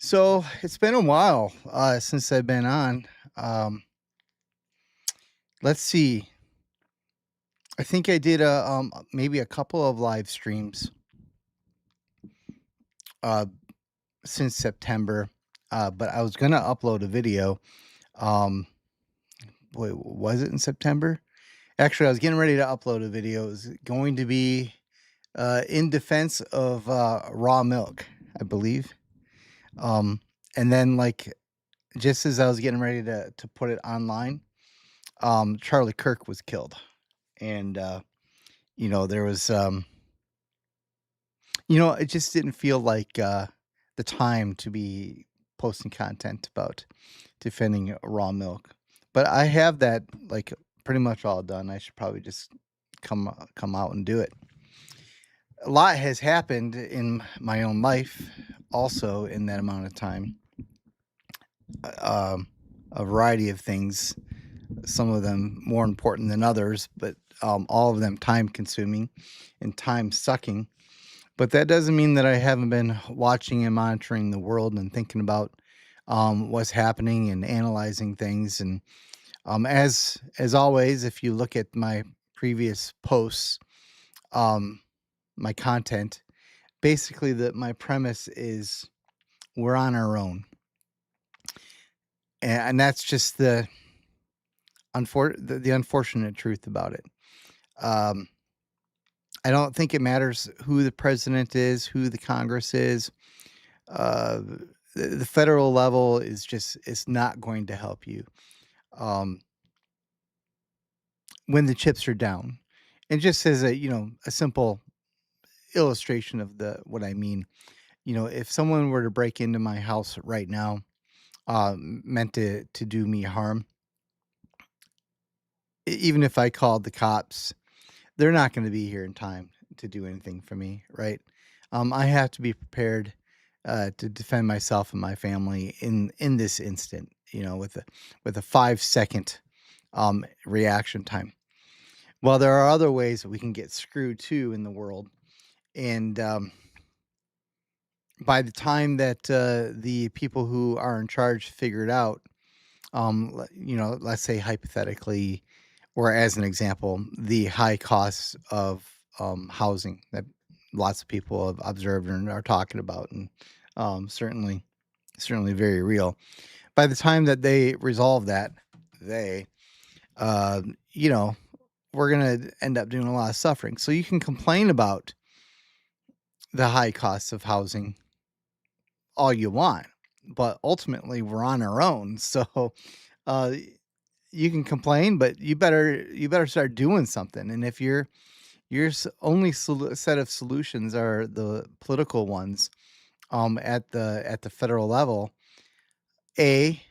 So it's been a while since I've been on. Um, let's see. I think I did maybe a couple of live streams uh, since September, but I was gonna upload a video. Um, wait, was it in September? Actually, I was getting ready to upload a video. It was going to be in defense of raw milk, I believe. Um, and then, just as I was getting ready to put it online, Charlie Kirk was killed. And there was it just didn't feel like the time to be posting content about defending raw milk. But I have that like pretty much all done. I should probably just come out and do it. A lot has happened in my own life also in that amount of time. Um a variety of things, some of them more important than others, but all of them time consuming and time sucking. But that doesn't mean that I haven't been watching and monitoring the world and thinking about what's happening and analyzing things. And as always, if you look at my previous posts, um, my content, basically my premise is we're on our own, and that's just the unfortunate truth about it. Um, I don't think it matters who the president is, who the Congress is. Uh, the federal level is just it's not going to help you um, when the chips are down. And just as a simple illustration of the what I mean, if someone were to break into my house right now, meant to do me harm, even if I called the cops, they're not going to be here in time to do anything for me, right? I have to be prepared to defend myself and my family in this instant, with a 5 second reaction time. Well, there are other ways that we can get screwed too in the world, and by the time that the people who are in charge figure it out, let's say hypothetically, or as an example, the high costs of housing that lots of people have observed and are talking about, and certainly very real. By the time that they resolve that, they, uh, you know, we're gonna end up doing a lot of suffering. So you can complain about the high costs of housing all you want, but ultimately we're on our own. So uh, you can complain, but you better start doing something. And if your only set of solutions are the political ones, at the federal level, a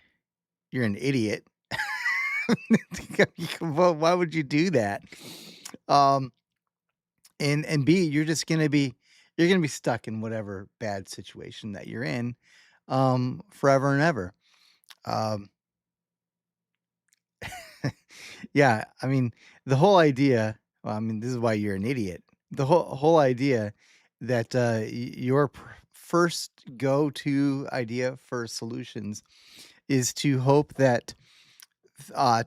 you're an idiot. Why would you do that? Um, and B, you're gonna be stuck in whatever bad situation that you're in, forever and ever. Um, yeah, I mean, the whole idea. Well, I mean, this is why you're an idiot. The whole idea that your first go-to idea for solutions is to hope that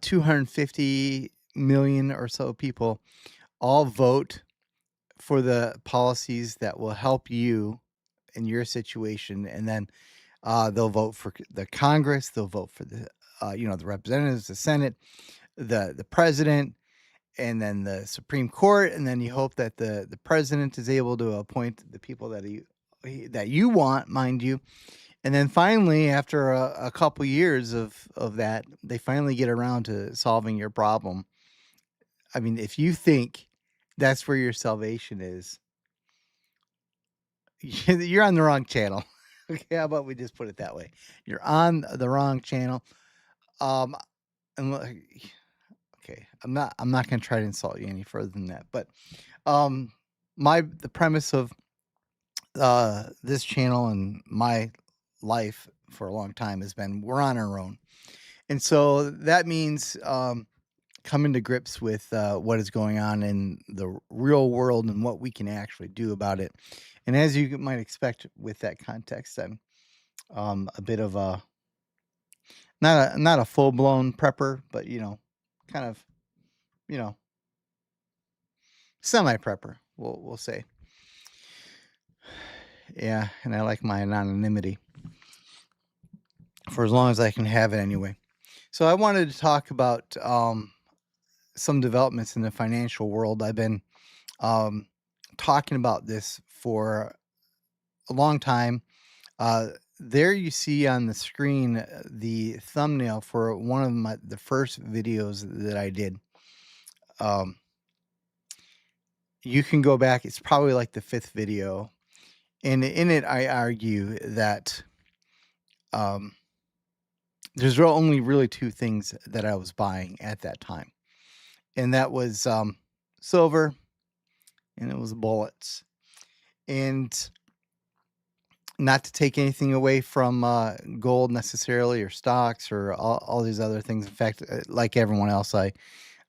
250 million or so people all vote for the policies that will help you in your situation, and then they'll vote for the Congress, they'll vote for the representatives, the Senate, the president, and then the Supreme Court, and then you hope that the president is able to appoint the people that you want, mind you. And then finally, after a couple years of that, they finally get around to solving your problem. I mean, if you think that's where your salvation is, you're on the wrong channel. Okay, how about we just put it that way? You're on the wrong channel. Um, and okay, I'm not gonna try to insult you any further than that. But um, the premise of this channel and my life for a long time has been we're on our own, and so that means coming to grips with what is going on in the real world and what we can actually do about it. And as you might expect with that context, a bit of a not a full blown prepper, but kind of you know semi prepper. We'll say, yeah. And I like my anonymity for as long as I can have it anyway. So I wanted to talk about some developments in the financial world. I've been um, talking about this for a long time. There you see on the screen the thumbnail for one of the first videos that I did. You can go back. It's probably like the 5th video, and in it I argue that there's only really 2 things that I was buying at that time, and that was silver and it was bullets. And not to take anything away from gold necessarily, or stocks, or all these other things. In fact, like everyone else, I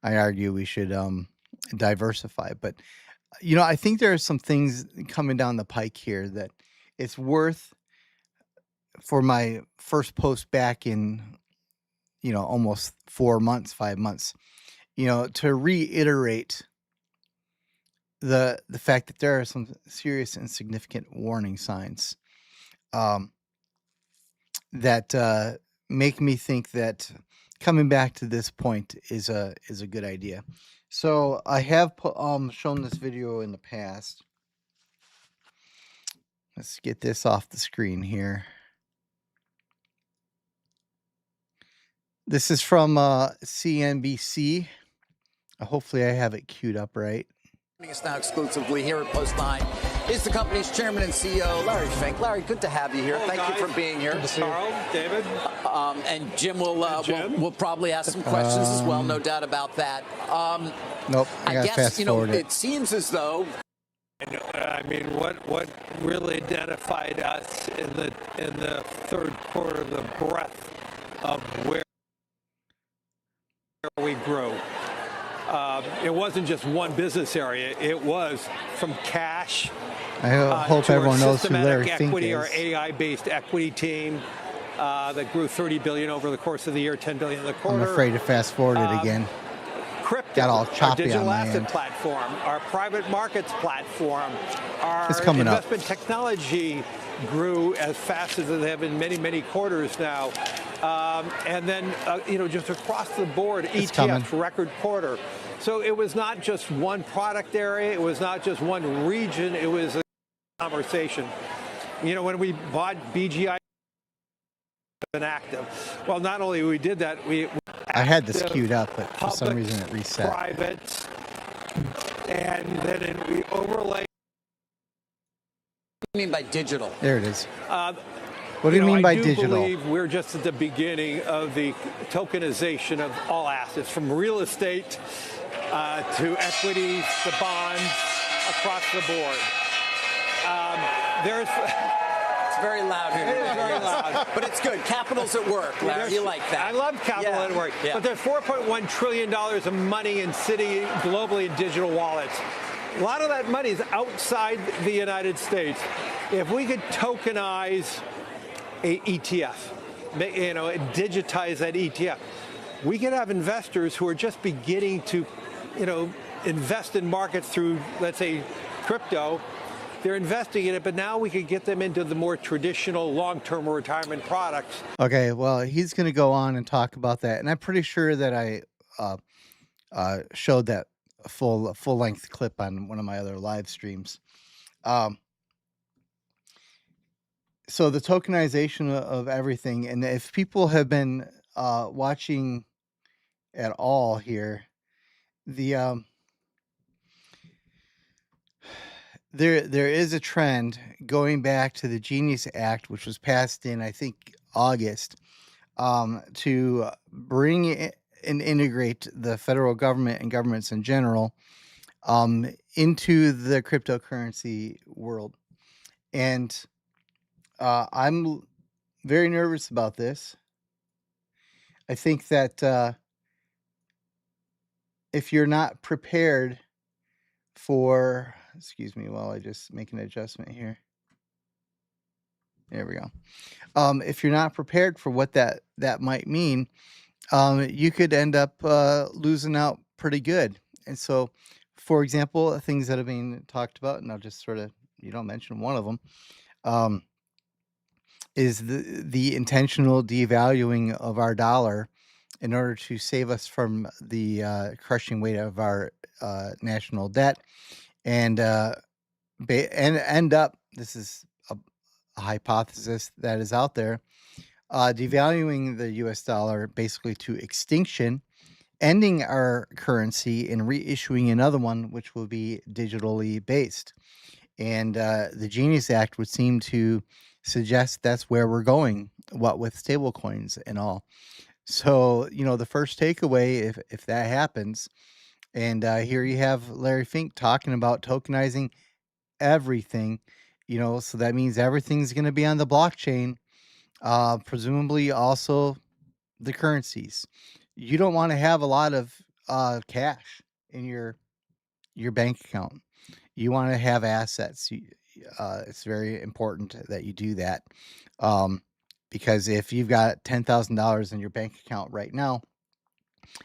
argue we should diversify. But I think there are some things coming down the pike here that it's worth, for my first post back in almost 4 months, 5 months, to reiterate the fact that there are some serious and significant warning signs that make me think that coming back to this point is a good idea. So I have shown this video in the past. Let's get this off the screen here. This is from CNBC. Hopefully I have it queued up right. Joining us now exclusively here at Post 9 is the company's chairman and CEO, Larry Fink. Larry, good to have you here. Thank you for being here. Carl, David. And Jim will probably ask some questions as well, no doubt about that. Nope, I gotta guess, fast forward it seems as though... I mean, what really identified us in the third quarter, the breadth of where we grew. It wasn't just one business area. It was from cash. I hope everyone knows who Larry Fink equity, is. Our AI-based equity team that grew $30 billion over the course of the year, $10 billion in the quarter. I'm afraid to fast forward it again. Crypto, got all choppy our digital on my asset end. platform, our private markets platform, our It's coming up. investment technology grew as fast as they have in many, many quarters now. And then, just across the board, It's ETFs, coming. record quarter. So it was not just one product area. It was not just one region. It was a conversation. When we bought BGI, been active. Well, not only we did that, I had this queued up, but for some reason it reset. Private, and then we overlay. What do you mean by digital? There it is. What do you mean by I digital? believe we're just at the beginning of the tokenization of all assets, from real estate to equities to bonds across the board. It's very loud here. It is very loud. But it's good. Capital's at work, Larry. You like that. I love capital at work. Yeah. But there's $4.1 trillion of money sitting globally in digital wallets. A lot of that money is outside the United States. If we could tokenize a ETF, digitize that ETF, we could have investors who are just beginning to, invest in markets through, let's say, crypto. They're investing in it, but now we could get them into the more traditional long-term retirement products. Okay, well, he's going to go on and talk about that, and I'm pretty sure that I showed that full-length clip on one of my other live streams. So the tokenization of everything, and if people have been watching at all here, the there is a trend going back to the Genius Act, which was passed in, I think, August, to bring and integrate the federal government and governments in general into the cryptocurrency world. And I'm very nervous about this. I think that if you're not prepared for, excuse me while I just make an adjustment here. There we go. If you're not prepared for what that might mean, you could end up losing out pretty good. And so, for example, things that are being talked about, and I'll just sort of mention one of them, um, is the intentional devaluing of our dollar in order to save us from the crushing weight of our national debt, and and end up. This is a hypothesis that is out there, devaluing the U.S. dollar basically to extinction, ending our currency and reissuing another one, which will be digitally based. And the Genius Act would seem to suggest that's where we're going, what with stable coins and all. So, the first takeaway, if that happens, and here you have Larry Fink talking about tokenizing everything, so that means everything's going to be on the blockchain, presumably also the currencies. You don't want to have a lot of cash in your bank account. You want to have assets. It's very important that you do that, um, because if you've got $10,000 in your bank account right now,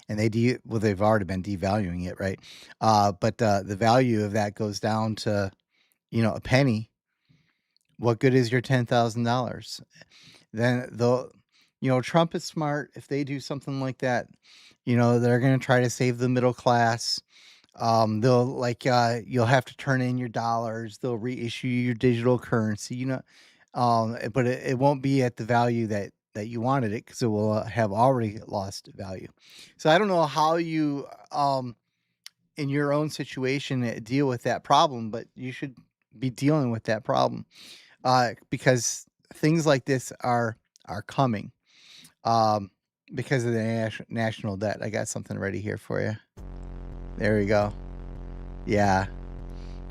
and they've already been devaluing it, right? But the value of that goes down to a penny. What good is your $10,000? Then Trump is smart. If they do something like that, they're going to try to save the middle class. They'll you'll have to turn in your dollars. They'll reissue your digital currency, but it won't be at the value that you wanted it, because it will have already lost value. So I don't know how you, in your own situation, deal with that problem, but you should be dealing with that problem, because things like this are coming, um, because of the national debt. I got something ready here for you. There we go. Yeah,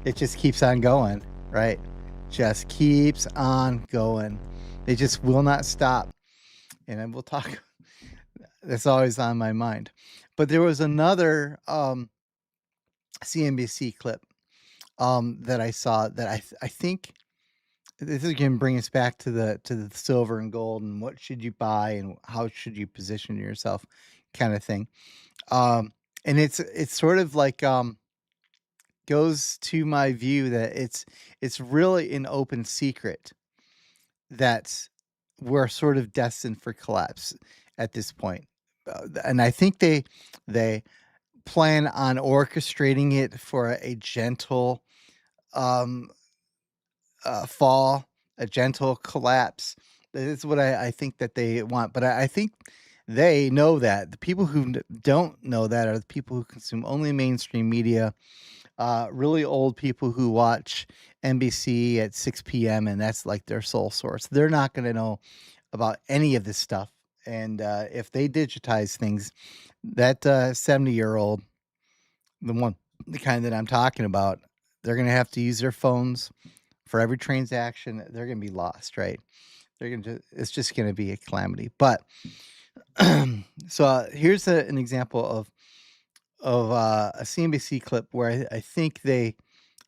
it just keeps on going, right? Just keeps on going. They just will not stop. And then we'll talk. That's always on my mind. But there was another CNBC clip that I saw that I think this is going to bring us back to the silver and gold, and what should you buy and how should you position yourself, kind of thing. And it's sort of like goes to my view that it's really an open secret that we're sort of destined for collapse at this point. And I think they plan on orchestrating it for a gentle um, fall, a gentle collapse. That is what I think that they want. But I think they know that. The people who don't know that are the people who consume only mainstream media, really old people who watch NBC at 6 p.m. and that's like their sole source. They're not going to know about any of this stuff. And if they digitize things, that 70-year-old, the kind that I'm talking about, they're going to have to use their phones for every transaction. They're going to be lost, right? It's just going to be a calamity. But so here's an example of a CNBC clip where I think they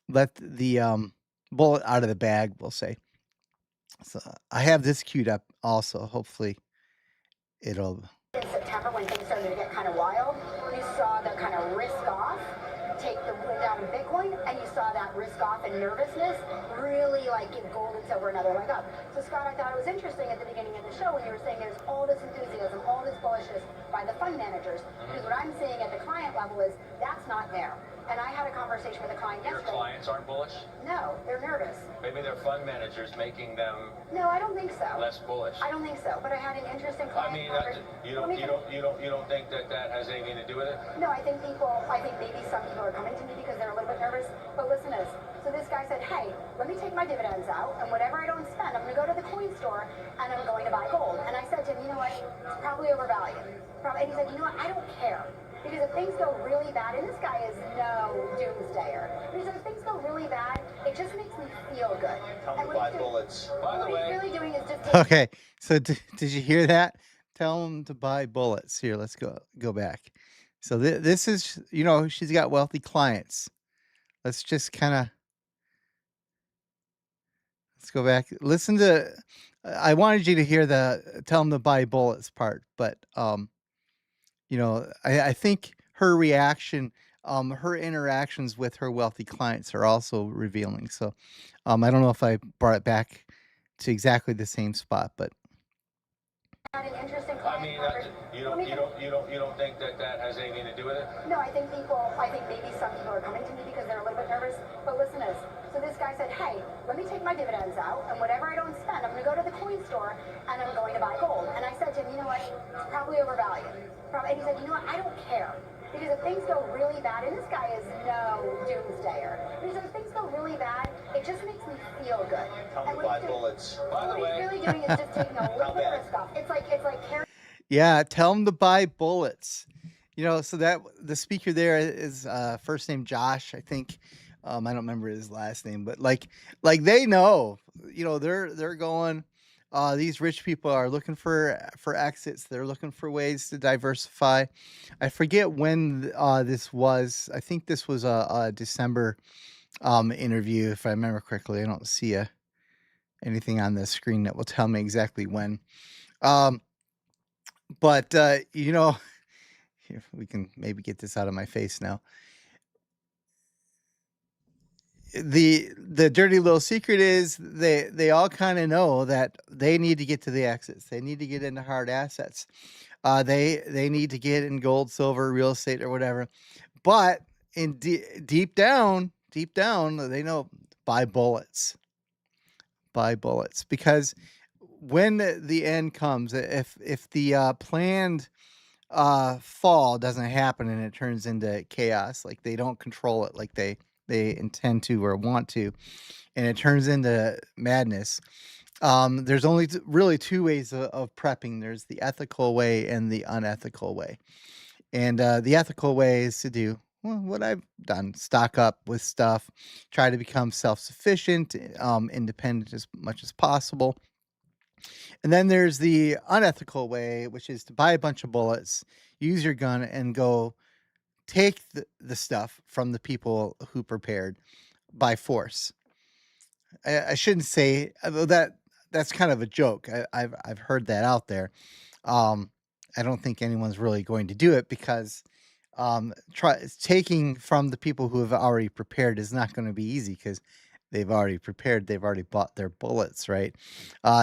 let the bullet out of the bag, we'll say. So I have this queued up also. Hopefully it'll. In September, when things started to get kind of wild, you saw the kind of risk off take the wind out of Bitcoin, and you saw that risk off and nervousness really like give gold and silver another leg up. So Scott, I thought it was interesting at the beginning of the show when you were saying there's all this enthusiasm, all this bullishness by the fund managers, because what I'm seeing at the client level is that's not there. And I had a conversation with a client yesterday. Your clients aren't bullish? No, they're nervous. Maybe their fund managers making them No, I don't think so. less bullish. I don't think so. But I had an interesting I client mean, conversation. you don't think that has anything to do with it? No, I think maybe some people are coming to me because they're a little bit nervous. But listen to this. So this guy said, hey, let me take my dividends out, and whatever I don't spend, I'm going to go to the coin store, and I'm going to buy gold. And I said to him, you know what, it's probably overvalued. And he said, you know what, I don't care. Because if things go really bad, and this guy is no doomsdayer, but he said, if things go really bad, it just makes me feel good. Tell me to buy bullets. By the what way, he's really doing is just... Okay, so did you hear that? Tell them to buy bullets. Here, let's go back. So this is, she's got wealthy clients. Let's just kind of Let's go back. Listen to. I wanted you to hear the tell them to buy bullets part, but I think her reaction, her interactions with her wealthy clients are also revealing. So, I don't know if I brought it back to exactly the same spot, but Had an interesting I mean, conversation. you don't think that that has anything to do with it? No, I think maybe some people are coming to me because they're a little bit nervous. But listen to this. So this guy said, hey, let me take my dividends out, and whatever I don't spend, I'm going to go to the coin store, and I'm going to buy gold. And I said to him, you know what, it's probably overvalued. And he said, you know what, I don't care. Because if things go really bad, and this guy is no doomsdayer, he said, if things go really bad, it just makes me feel good. Tell me And to buy bullets. By the what way, he's really doing is just taking a little bit of risk off. It's like carrying. yeah, tell them to buy bullets. So that the speaker there is first name Josh, I think. I don't remember his last name, but like they know, they're going. These rich people are looking for exits. They're looking for ways to diversify. I forget when this was. I think this was a December interview, if I remember correctly. I don't see anything on the screen that will tell me exactly when. Um, but here, we can maybe get this out of my face now. The dirty little secret is they all kind of know that they need to get to the exits. They need to get into hard assets. They need to get in gold, silver, real estate, or whatever. But in deep down, they know buy bullets, because when the end comes, if the planned fall doesn't happen and it turns into chaos, like they don't control it like they intend to or want to, and it turns into madness, there's only really two ways of prepping. There's the ethical way and the unethical way. And the ethical way is to do what I've done: stock up with stuff, try to become self-sufficient, independent as much as possible. And then there's the unethical way, which is to buy a bunch of bullets, use your gun, and go take the stuff from the people who prepared by force. I shouldn't say that's kind of a joke. I've heard that out there. I don't think anyone's really going to do it because taking from the people who have already prepared is not going to be easy because they've already prepared. They've already bought their bullets, right?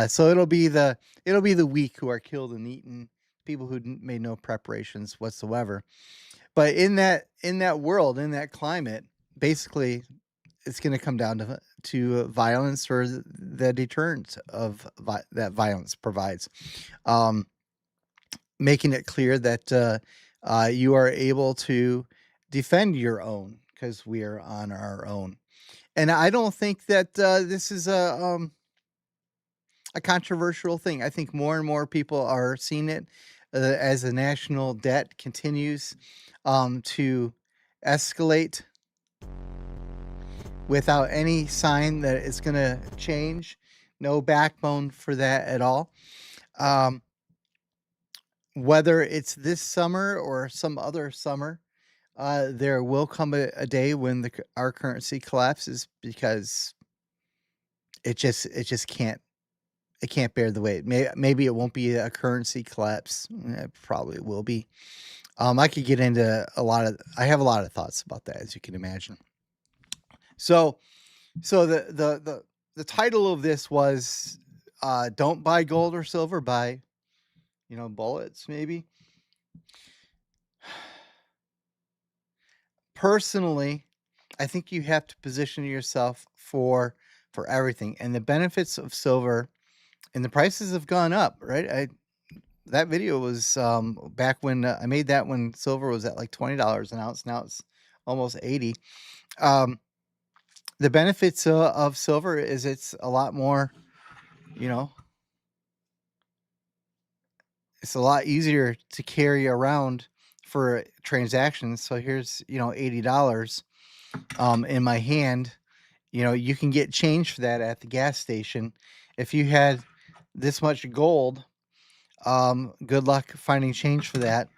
So it'll be the weak who are killed and eaten, people who made no preparations whatsoever. But in that world, in that climate, basically, it's going to come down to violence or the deterrent of that violence provides. Making it clear that you are able to defend your own because we are on our own. And I don't think that this is a controversial thing. I think more and more people are seeing it as the national debt continues to escalate without any sign that it's going to change. No backbone for that at all. Whether it's this summer or some other summer, there will come a day when our currency collapses because it just can't bear the weight. Maybe it won't be a currency collapse. It probably will be. I could get into I have a lot of thoughts about that, as you can imagine. So the title of this was don't buy gold or silver, buy bullets maybe. Personally, I think you have to position yourself for everything, and the benefits of silver, and the prices have gone up, right? That video was back when I made that when silver was at like $20 an ounce. Now it's almost 80. The benefits of silver is it's a lot more, it's a lot easier to carry around for transactions. So here's, $80 in my hand. You can get change for that at the gas station. If you had this much gold, good luck finding change for that.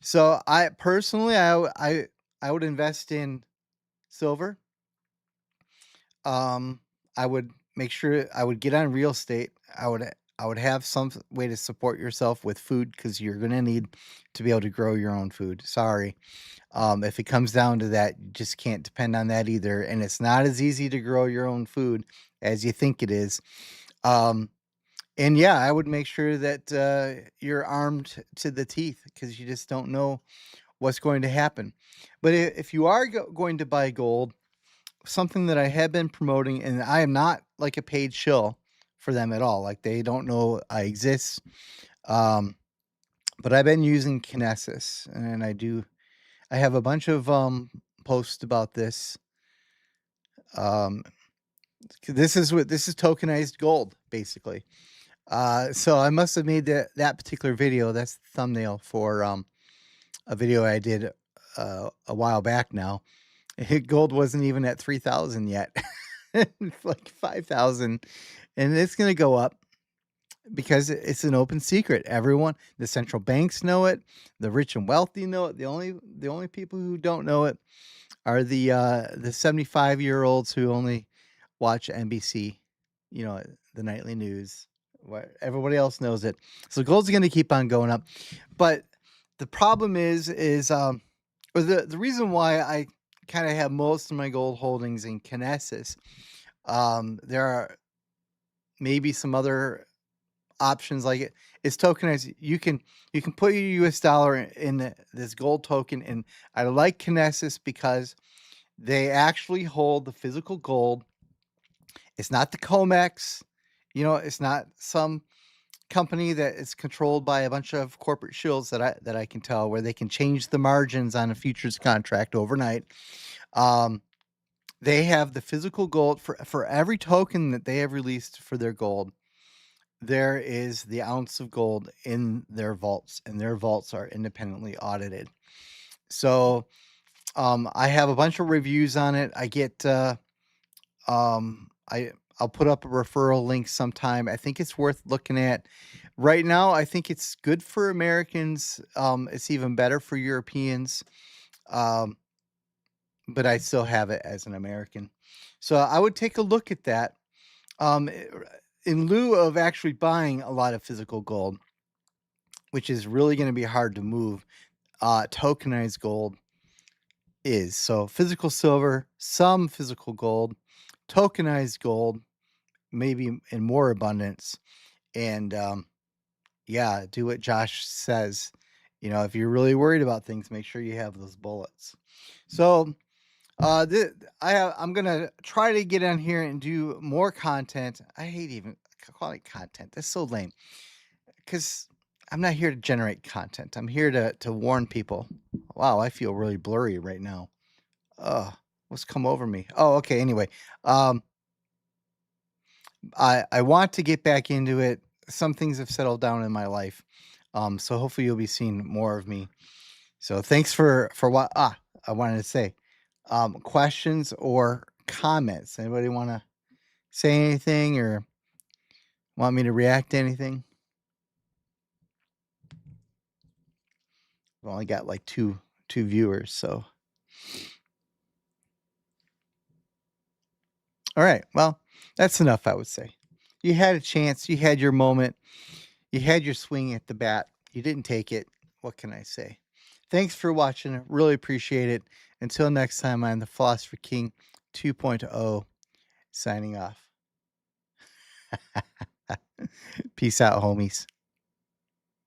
So I personally, I would invest in silver. I would make sure I would get on real estate. I would have some way to support yourself with food because you're gonna need to be able to grow your own food. Sorry. If it comes down to that, you just can't depend on that either. And it's not as easy to grow your own food as you think it is. Um, and yeah, I would make sure that you're armed to the teeth because you just don't know what's going to happen. But if you are going to buy gold, something that I have been promoting, and I am not like a paid shill for them at all. Like they don't know I exist. Um, but I've been using Kinesis, and I have a bunch of posts about this. Um, this is tokenized gold, basically. So I must have made that particular video. That's the thumbnail for a video I did a while back now. Gold wasn't even at 3,000 yet. It's like 5,000, and it's going to go up because it's an open secret. Everyone, the central banks know it, the rich and wealthy know it. The only people who don't know it are the 75-year-olds who only watch NBC, the nightly news. Everybody else knows it. So gold's going to keep on going up. But the problem or the reason why I kind of have most of my gold holdings in Kinesis, there are maybe some other options like it's tokenized. You can put your US dollar in this gold token, and I like Kinesis because they actually hold the physical gold. It's not the COMEX, it's not some company that is controlled by a bunch of corporate shills that I can tell where they can change the margins on a futures contract overnight. They have the physical gold for every token that they have released for their gold. There is the ounce of gold in their vaults, and their vaults are independently audited. So I have a bunch of reviews on it. I get I'll put up a referral link sometime. I think it's worth looking at. Right now, I think it's good for Americans. It's even better for Europeans. Um, but I still have it as an American. So I would take a look at that. In lieu of actually buying a lot of physical gold, which is really going to be hard to move, tokenized gold is. So physical silver, some physical gold, tokenized gold, maybe in more abundance. And yeah, do what Josh says. If you're really worried about things, make sure you have those bullets. So I'm gonna try to get on here and do more content. I hate even calling it content. That's so lame. Because I'm not here to generate content. I'm here to warn people. Wow, I feel really blurry right now. What's come over me? Oh, okay. Anyway, I want to get back into it. Some things have settled down in my life. So hopefully you'll be seeing more of me. So thanks for what I wanted to say. Questions or comments? Anybody want to say anything or want me to react to anything? I've only got like two viewers, so. All right. Well, that's enough, I would say. You had a chance. You had your moment. You had your swing at the bat. You didn't take it. What can I say? Thanks for watching. Really appreciate it. Until next time, I'm the Philosopher King 2.0 signing off. Peace out, homies.